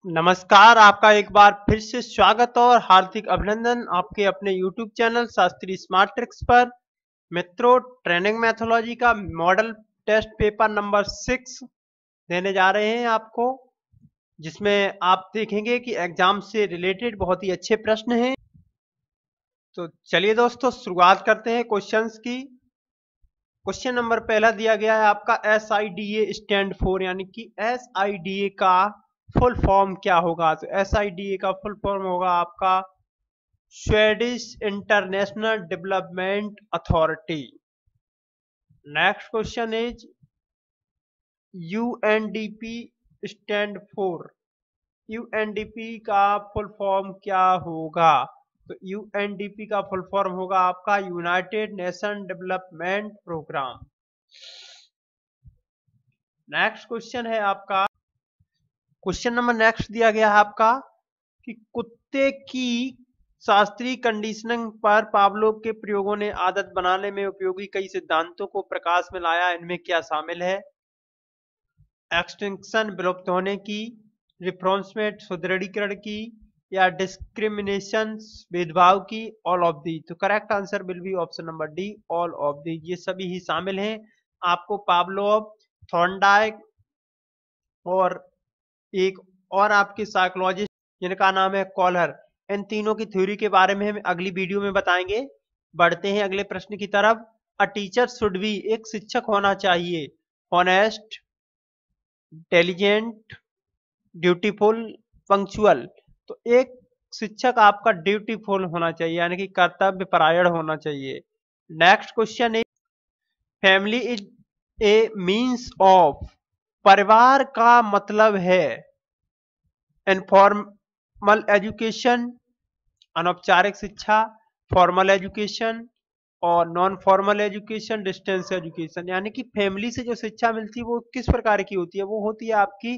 नमस्कार, आपका एक बार फिर से स्वागत और हार्दिक अभिनंदन आपके अपने YouTube channel Shastri smart tricks पर। मित्रों, ट्रेनिंग मैथोलॉजी का मॉडल टेस्ट पेपर नंबर 6 देने जा रहे हैं आपको, जिसमें आप देखेंगे कि एग्जाम से रिलेटेड बहुत ही अच्छे प्रश्न हैं। तो चलिए दोस्तों, शुरुआत करते हैं क्वेश्चंस की। क्वेश्चन नंबर पहला दिया गया है आपका SIDA स्टैंड फॉर, यानी कि SIDA का फुल फॉर्म क्या होगा। तो SIDA का फुल फॉर्म होगा आपका Swedish international development authority. Next question is UNDP stand for, UNDP का फुल फॉर्म क्या होगा। तो UNDP का फुल फॉर्म होगा आपका united nation development programme. Next question है आपका, क्वेश्चन नंबर नेक्स्ट दिया गया है आपका कि कुत्ते की शास्त्रीय कंडीशनिंग पर पावलोव के प्रयोगों ने आदत बनाने में उपयोगी कई सिद्धांतों को प्रकाश में लाया। इनमें क्या शामिल है। एक्सटिंक्शन विलुप्त होने की, रिफोर्समेंट सुदृढ़ीकरण की, या डिस्क्रिमिनेशन भेदभाव की, ऑल ऑफ दी। तो correct answer will be option number D, all of the. ये सभी ही शामिल हैं। आपको पावलोव, थॉर्नडाइक और एक और आपके साइकोलॉजिस्ट जिनका नाम है कॉलर, इन तीनों की थ्योरी के बारे में हम अगली वीडियो में बताएंगे। बढ़ते हैं अगले प्रश्न की तरफ। अ टीचर शुड बी, एक शिक्षक होना चाहिए ऑनेस्ट, इंटेलिजेंट, ड्यूटीफुल, पंक्चुअल। तो एक शिक्षक आपका ड्यूटीफुल होना चाहिए, यानी कि कर्तव्य परायण होना चाहिए। नेक्स्ट क्वेश्चन है family is a means of, परिवार का मतलब है इनफॉर्मल एजुकेशन, अनौपचारिक शिक्षा, फॉर्मल एजुकेशन, और non formal education, distance education. यानी कि फैमिली से जो शिक्षा मिलती है वो किस प्रकार की होती है। वो होती है आपकी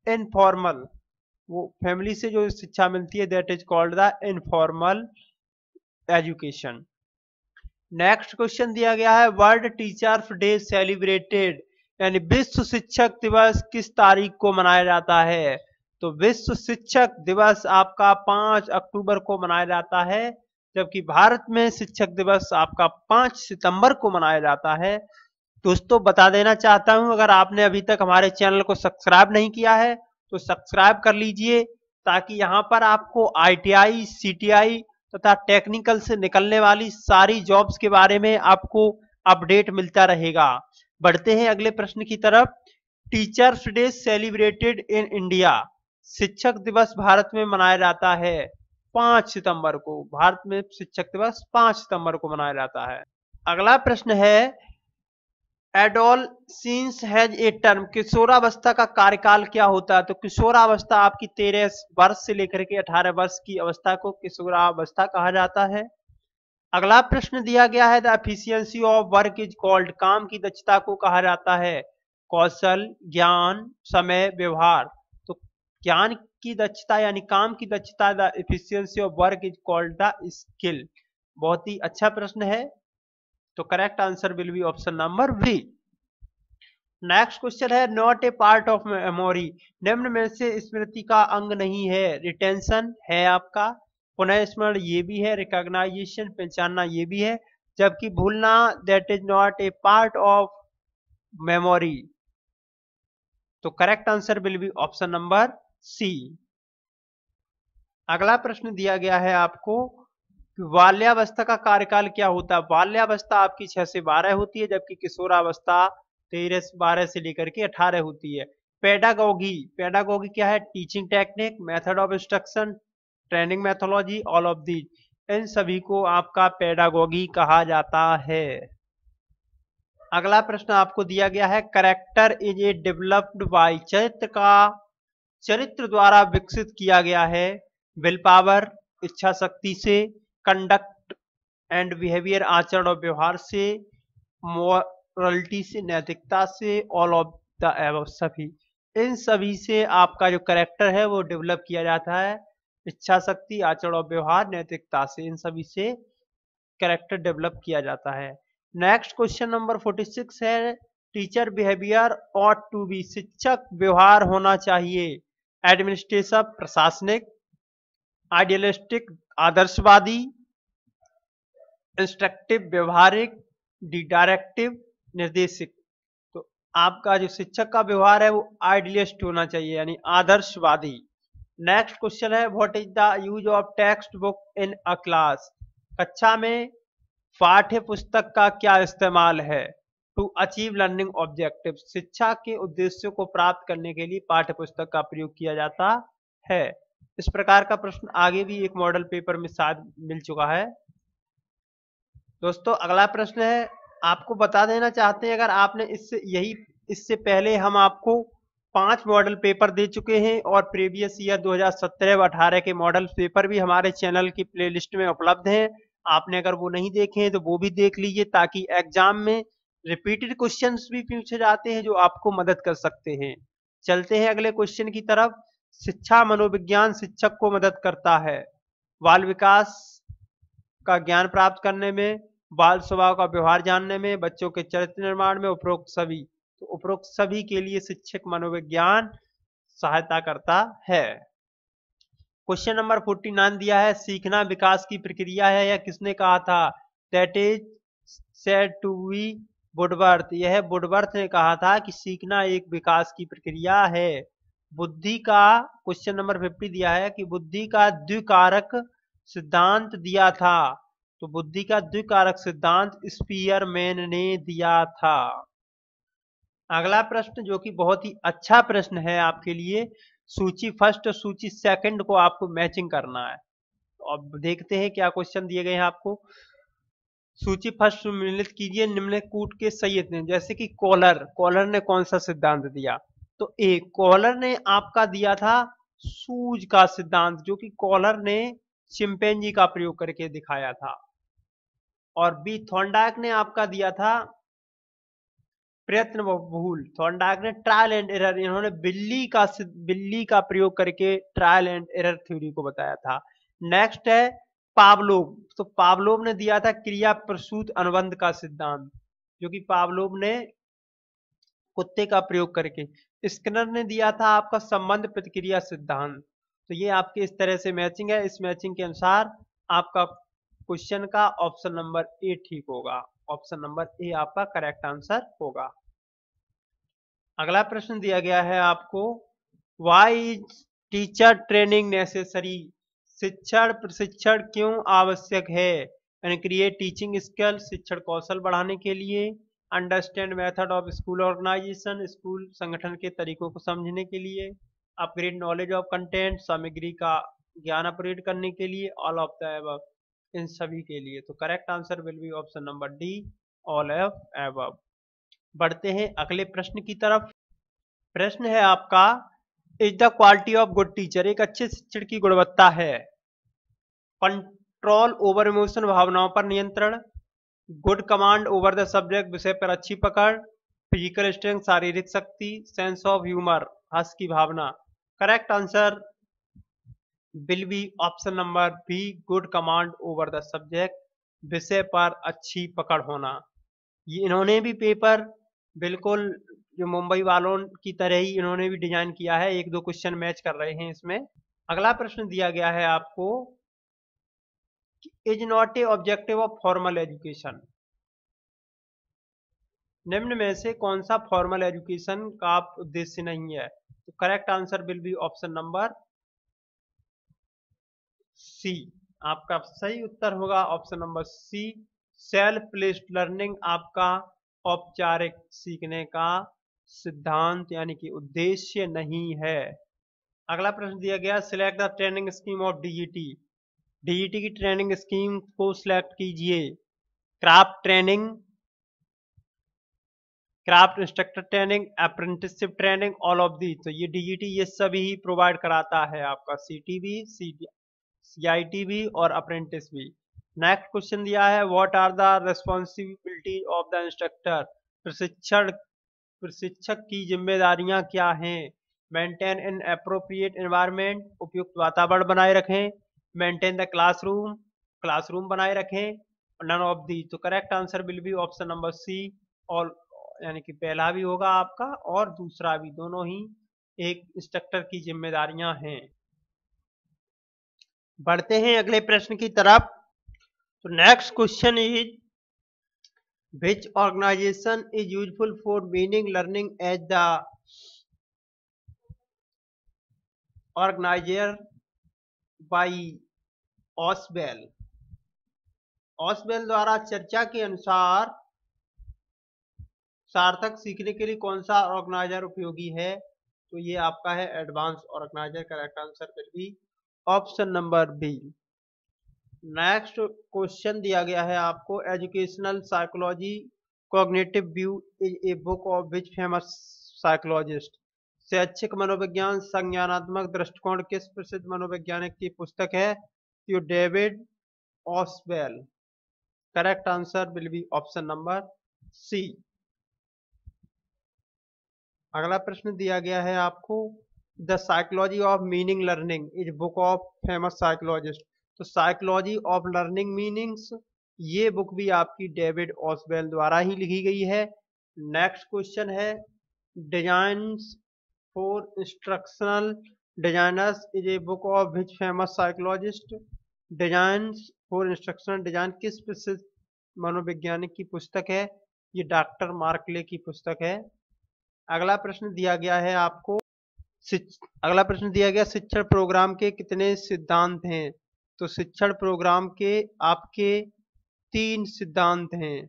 इनफॉर्मल। वो फैमिली से जो शिक्षा मिलती है that is called the informal education. Next question दिया गया है वर्ल्ड टीचर्स डे सेलिब्रेटेड, यानी विश्व शिक्षक दिवस किस तारीख को मनाया जाता है। तो विश्व शिक्षक दिवस आपका 5 अक्टूबर को मनाया जाता है, जबकि भारत में शिक्षक दिवस आपका 5 सितंबर को मनाया जाता है। दोस्तों, बता देना चाहता हूं, अगर आपने अभी तक हमारे चैनल को सब्सक्राइब नहीं किया है तो सब्सक्राइब कर लीजिए, ताकि यहां पर आपको ITI, CTI तथा टेक्निकल से निकलने वाली सारी जॉब्स के बारे में आपको अपडेट मिलता रहेगा। बढ़ते हैं अगले प्रश्न की तरफ। Teachers day celebrated in India, शिक्षक दिवस भारत में मनाया जाता है 5 सितंबर को। भारत में शिक्षक दिवस 5 सितंबर को मनाया जाता है। अगला प्रश्न है एडोलसेंस हैज ए टर्म, किशोरावस्था का कार्यकाल क्या होता है। तो किशोरावस्था आपकी 13 वर्ष से लेकर के 18 वर्ष की अवस्था को किशोरावस्था कहा जाता है। अगला प्रश्न दिया गया है the efficiency of work is called, काम की दक्षता को कहा जाता है कौशल, ज्ञान, समय, व्यवहार। तो ज्ञान की दक्षता यानी काम की दक्षता, the efficiency of work is called the skill. बहुत ही अच्छा प्रश्न है, तो correct answer will be option number B. Next question है not a part of memory, निम्न में से स्मृति का अंग नहीं है। रिटेंशन है आपका, पुनः स्मरण ये भी है, रिकॉग्नाइजेशन पहचानना ये भी है, जबकि भूलना that is not a part of memory. तो correct answer will be option number C. अगला प्रश्न दिया गया है आपको बाल्यावस्था का कार्यकाल क्या होता है। बाल्यावस्था आपकी 6 से 12 होती है, जबकि किशोरावस्था 12 से लेकर के 18 होती है। पेडागोगी, पेडागोगी क्या है, teaching technique, method of instruction, training methodology, all of these. इन सभी को आपका पेडागोगी कहा जाता है। अगला प्रश्न आपको दिया गया है character is a developed by, चरित्र का चरित्र द्वारा विकसित किया गया है विल पावर, इच्छा शक्ति से, कंडक्ट एंड बिहेवियर, आचरण और व्यवहार से, मोरलिटी से, नैतिकता से, ऑल ऑफ द एबव, सभी। इन सभी से आपका जो कैरेक्टर है वो डेवलप किया जाता है, इच्छा शक्ति, आचरण और व्यवहार, नैतिकता से, इन सभी से कैरेक्टर डेवलप किया जाता है। नेक्स्ट क्वेश्चन नंबर 46 है teacher behaviour ought to be, शिक्षक व्यवहार होना चाहिए एडमिनिस्ट्रेटिव प्रशासनिक, आइडियलिस्टिक आदर्शवादी, इंस्ट्रक्टिव व्यवहारिक, डायरेक्टिव निर्देशिक। तो आपका जो शिक्षक का व्यवहार है वो आइडियलिस्ट होना चाहिए यानी आदर्शवादी। नेक्स्ट क्वेश्चन है what is the use of text book in a class. कक्षा में पाठ्य पुस्तक का क्या इस्तेमाल है। टू अचीव लर्निंग ऑब्जेक्टिव, शिक्षा के उद्देश्यों को प्राप्त करने के लिए पाठ्य पुस्तक का प्रयोग किया जाता है। इस प्रकार का प्रश्न आगे भी एक मॉडल पेपर में शायद मिल चुका है। दोस्तों अगला प्रश्न है, आपको बता देना चाहते हैं, अगर आपने इससे पहले हम आपको 5 मॉडल पेपर दे चुके हैं और प्रीवियस ईयर 2017-18 के मॉडल पेपर भी हमारे चैनल की प्लेलिस्ट में उपलब्ध हैं। आपने अगर वो नहीं देखे हैं तो वो भी देख लीजिए, ताकि एग्जाम में रिपीटेड क्वेश्चंस भी पूछे जाते हैं जो आपको मदद कर सकते हैं। चलते हैं अगले क्वेश्चन की तरफ। शिक्षा मनोविज्ञान शिक्षक को मदद करता है बाल विकास का ज्ञान प्राप्त करने में, बाल स्वभाव का व्यवहार जानने में, बच्चों के चरित्र निर्माण में, उपरोक्त सभी। तो उपरोक्त सभी के लिए शिक्षक मनोविज्ञान सहायता करता है। क्वेश्चन नंबर 49 दिया है, सीखना विकास की प्रक्रिया है, यह किसने कहा था। That is said to be Woodworth, यह वुडवर्थ ने कहा था कि सीखना एक विकास की प्रक्रिया है। बुद्धि का क्वेश्चन नंबर 50 दिया है कि बुद्धि का द्विकारक सिद्धांत दिया था। तो बुद्धि का द्विकारक सिद्धांत स्पीयरमैन ने दिया था। अगला प्रश्न जो कि बहुत ही अच्छा प्रश्न है आपके लिए, सूची फर्स्ट और सूची सेकंड को आपको मैचिंग करना है। तो अब देखते हैं क्या क्वेश्चन दिए गए हैं आपको। सूची फर्स्ट सम्मिलित कीजिए निम्नलिखित के सही हैं। जैसे कि कॉलर ने कौन सा सिद्धांत दिया। तो ए कॉलर ने आपका दिया था सूज का सिद्धांत, जो कि कॉलर ने चिंपैंजी का प्रयोग करके दिखाया था। और बी थॉर्नडाइक ने आपका दिया था प्रयत्न व भूल। थॉर्नडाइक ने ट्रायल एंड एरर, इन्होंने बिल्ली का प्रयोग करके ट्रायल एंड एरर थ्योरी को बताया था। नेक्स्ट है पावलोव, तो पावलोव ने दिया था क्रिया प्रसूत अनुबंध का सिद्धांत, जो कि पावलोव ने कुत्ते का प्रयोग करके। स्किनर ने दिया था आपका संबंध प्रतिक्रिया सिद्धांत। तो ये आपके इस तरह से मैचिंग है। इस मैचिंग के अनुसार आपका क्वेश्चन का ऑप्शन नंबर ए ठीक होगा। ऑप्शन नंबर ए आपका करेक्ट आंसर होगा। अगला प्रश्न दिया गया है आपको, why is teacher training necessary, शिक्षण प्रशिक्षण क्यों आवश्यक है। एंड क्रिएट टीचिंग स्किल, शिक्षण कौशल बढ़ाने के लिए। Understand method of school organisation, school संगठन के तरीकों को समझने के लिए। अपग्रेड नॉलेज ऑफ कंटेंट, सामग्री का ज्ञान अपग्रेड करने के लिए। ऑल ऑफ द अबव, इन सभी के लिए। तो correct answer will be option number D, all of above. बढ़ते हैं अगले प्रश्न की तरफ। प्रश्न है आपका, is the quality of good teacher, एक अच्छे शिक्षण की गुणवत्ता है। कंट्रोल ओवर इमोशन, भावनाओं पर नियंत्रण। Good command over the subject, विषय पर अच्छी पकड़। फिजिकल स्ट्रेंथ, शारीरिक शक्ति। सेंस ऑफ ह्यूमर, हंस की भावना। Correct answer will be option number B, good command over the subject, विषय पर अच्छी पकड़ होना। ये इन्होंने भी पेपर बिल्कुल जो मुंबई वालों की तरह ही इन्होंने भी डिजाइन किया है। एक दो क्वेश्चन मैच कर रहे हैं इसमें। अगला प्रश्न दिया गया है आपको, is not A objective of formal education, निम्न में से कौन सा फॉर्मल एजुकेशन का उद्देश्य नहीं है। तो correct answer will be option number C, आपका सही उत्तर होगा option number C. Self placed learning आपका औपचारिक सीखने का सिद्धांत यानी कि उद्देश्य नहीं है। अगला प्रश्न दिया गया, select the training scheme of DET, DET की ट्रेनिंग स्कीम को सिलेक्ट कीजिए। Craft training, craft instructor training, apprenticeship training, all of the. तो ये डीईटी ये सभी ही प्रोवाइड कराता है आपका, सीटीबी, सीआईटीबी और अप्रेंटिस भी। नेक्स्ट क्वेश्चन दिया है, what are the responsibility of the instructor, प्रशिक्षक की जिम्मेदारियां क्या हैं। मेंटेन एन एप्रोप्रिएट एनवायरनमेंट, उपयुक्त वातावरण बनाए रखें। मेंटेन द क्लासरूम, क्लासरूम बनाए रखें। None of the. तो correct answer will be option number C, और यानी कि पहला भी होगा आपका और दूसरा भी, दोनों ही एक इंस्ट्रक्टर की जिम्मेदारियां हैं। बढ़ते हैं अगले प्रश्न की तरफ। तो next question is which organization is useful for meaning learning as the organizer by ऑसवेल। ऑसवेल द्वारा चर्चा के अनुसार सार्थक सीखने के लिए कौन सा ऑर्गेनाइजर उपयोगी है? तो ये आपका है advance organiser. Correct answer will be option number B. Next question दिया गया है आपको, educational psychology cognitive view is a book of which famous psychologist. शैक्षिक मनोविज्ञान संज्ञानात्मक दृष्टिकोण किस प्रसिद्ध मनोवैज्ञानिक की पुस्तक है? तो David Oswell. Correct answer will be option number C. अगला प्रश्न दिया गया है आपको, the psychology of meaning learning is book of famous psychologist. तो साइकोलॉजी ऑफ लर्निंग मीनिंग्स, ये बुक भी आपकी डेविड ऑसवेल द्वारा ही लिखी गई है। नेक्स्ट क्वेश्चन है, designs for instructional designers is a book of which famous psychologist. Designs for instructional design किस प्रसिद्ध मनोवैज्ञानिक की पुस्तक है? ये डॉक्टर मार्कले की पुस्तक है। अगला प्रश्न दिया गया है आपको, अगला प्रश्न दिया गया, शिक्षण प्रोग्राम के कितने सिद्धांत हैं? तो शिक्षण प्रोग्राम के आपके 3 सिद्धांत हैं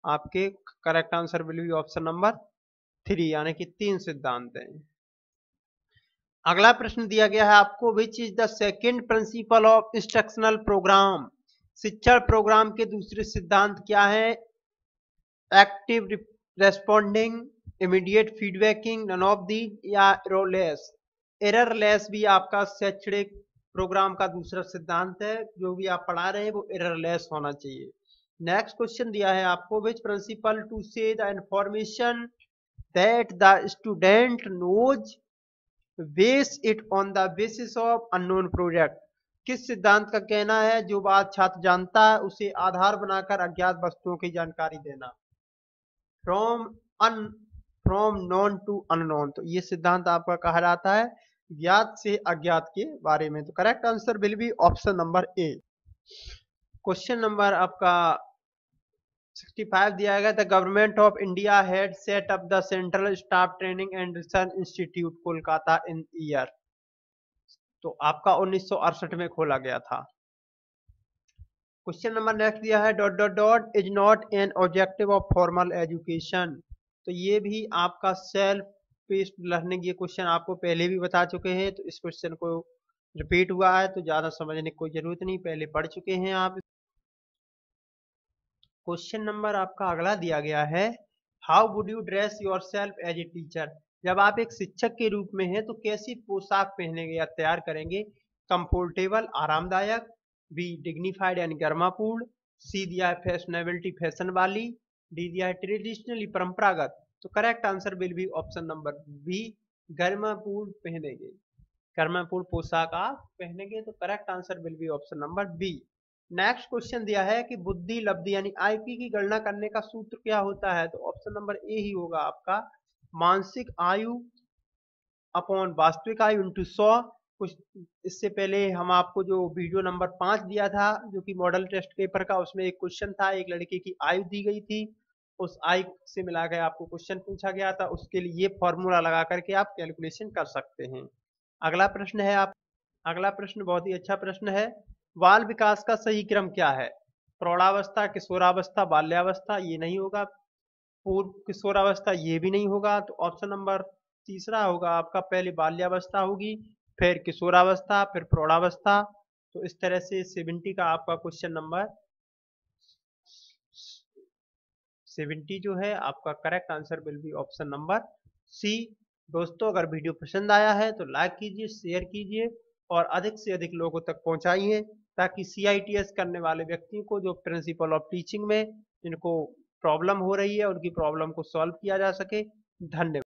आपके। Correct answer will be option number 3, यानी कि 3 सिद्धांत हैं। अगला प्रश्न दिया गया है आपको, which is the second principle of instructional program. शिक्षण प्रोग्राम के दूसरे सिद्धांत क्या है? Active responding, immediate feedbacking, none of the, या एररलेस। एररलेस भी आपका शैक्षणिक प्रोग्राम का दूसरा सिद्धांत है। जो भी आप पढ़ा रहे हैं वो एररलेस होना चाहिए। नेक्स्ट क्वेश्चन दिया है आपको, which principle to say the information that the student knows base it on the basis of unknown project. किस सिद्धांत का कहना है, जो बात छात्र जानता है उसे आधार बनाकर अज्ञात वस्तुओं की जानकारी देना। फ्रॉम नॉन टू अननोन, तो ये सिद्धांत आपका कहा जाता है ज्ञात से अज्ञात के बारे में। तो correct answer will be option number A. Question number आपका 65 दिया गया, the government of India had set up the central staff training and research institute Kolkata in year. तो आपका 1968 में खोला गया था। क्वेश्चन नंबर नेक्स्ट दिया है, dot dot dot is not an objective of formal education. तो ये भी आपका सेल्फ पेस्ड लर्निंग, ये क्वेश्चन आपको पहले भी बता चुके हैं, तो इस क्वेश्चन को रिपीट हुआ है तो ज्यादा समझने की कोई जरूरत नहीं, पहले पढ़ चुके हैं आप। क्वेश्चन नंबर आपका अगला दिया गया है, how would you dress yourself as a teacher. जब आप एक शिक्षक के रूप में हैं तो कैसी पोशाक पहनेंगे या तैयार करेंगे? कंफर्टेबल आरामदायक, बी डिग्निफाइड यानी गर्मापूर्ण, सी दिया है फैशनेबिलिटी फैशन वाली, डी दिया है ट्रेडिशनली परंपरागत। तो correct answer will be option number B, गर्मापूर्ण पहनेंगे, गर्मापूर्ण पोशाक आप पहनेंगे। तो correct answer will be option number B. Next question दिया है कि बुद्धि लब्धि यानी आईक्यू की गणना करने का सूत्र क्या होता है? तो ऑप्शन नंबर ए ही होगा आपका, मानसिक आयु अपॉन वास्तविक आयु इंटू 100। कुछ इससे पहले हम आपको जो वीडियो नंबर 5 दिया था जो कि मॉडल टेस्ट पेपर का, उसमें एक क्वेश्चन था, एक लड़के की आयु दी गई थी, उस आयु से मिला के आपको क्वेश्चन पूछा गया था, उसके लिए ये फॉर्मूला लगा करके आप कैलकुलेशन कर सकते हैं। अगला प्रश्न है आप, अगला प्रश्न बहुत ही अच्छा प्रश्न है, बाल विकास का सही क्रम क्या है? प्रौढ़ावस्था, किशोरावस्था, बाल्यावस्था, ये नहीं होगा। पूर्व किशोरावस्था, ये भी नहीं होगा। तो ऑप्शन नंबर तीसरा होगा आपका, पहले बाल्यावस्था होगी, फिर किशोरावस्था, फिर प्रौढ़ावस्था। तो इस तरह से 70 का आपका क्वेश्चन नंबर 70 जो है आपका correct answer will be option number C. दोस्तों अगर वीडियो पसंद आया है तो लाइक कीजिए, शेयर कीजिए और अधिक से अधिक लोगों तक पहुंचाइए, ताकि CITS करने वाले व्यक्तियों को, जो प्रिंसिपल ऑफ टीचिंग में जिनको प्रॉब्लम हो रही है, उनकी प्रॉब्लम को सॉल्व किया जा सके। धन्यवाद।